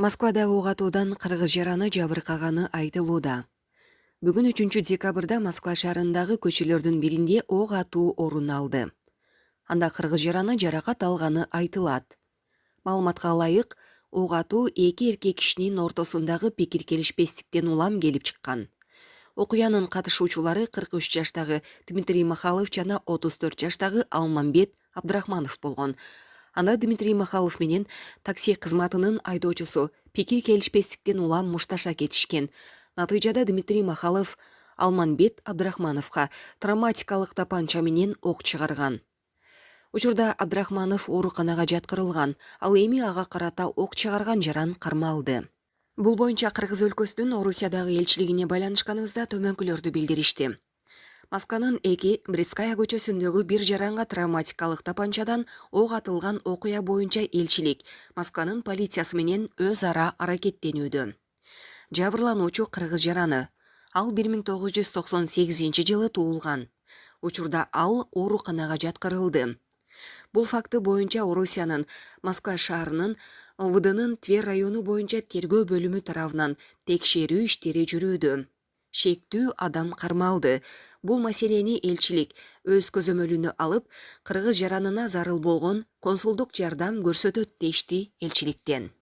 Москвада ок атуудан кыргыз жараны жабыркаганы айтылууда. Бүгүн 3 декабрда Москва шаарындагы көчөлөрдүн биринде ок атуу орун алды. Анда кыргыз жараны жаракат алганы айтылат. Маалыматка ылайык, ок атуу эки эркек кишинин ортосундагы пикир келишпестиктен улам келип чыккан. Окуянын катышуучулары 43 жаштагы Дмитрий Махалов жана 34 жаштагы Алмамбет Абдрахманов болгон. Анда Дмитрий Махалов менен такси кызматынын айдоочусу пикир келишпестиктен улам мушташа кетишкен. Натыйжада Дмитрий Махалов Алмамбет Абдрахмановго травматикалык тапанча менен ок чыгарган. Учурда Абдрахманов ооруканага жаткырылган, ал эми ага карата ок чыгарган жаран кармалды. Бул боюнча Кыргыз өлкөсүнүн Орусиядагы элчилигине байланышканыбызда төмөнкүлөрдү билдиришти. Москванын Брестская көчөсүндөгү бир жаранга травматикалык тапанчадан ок атылган окуя боюнча элчилик Москванын полициясы менен өз ара аракеттенүүдө. Жабырлануучу кыргыз жараны. Ал 1998-жылы туулган. Учурда ал ооруканага жаткырылды. Бул факты боюнча Орусиянын Москва шаарынын ОВДнын Тверь району боюнча тергөө бөлүмү тарабынан текшерүү иштери жүрүүдө. Шектүү адам кармалды. Бул маселени элчилик өз көзөмөлүнө алып, кыргыз жаранына зарыл болгон консулдук жардам көрсөтөт дешти элчиликтен.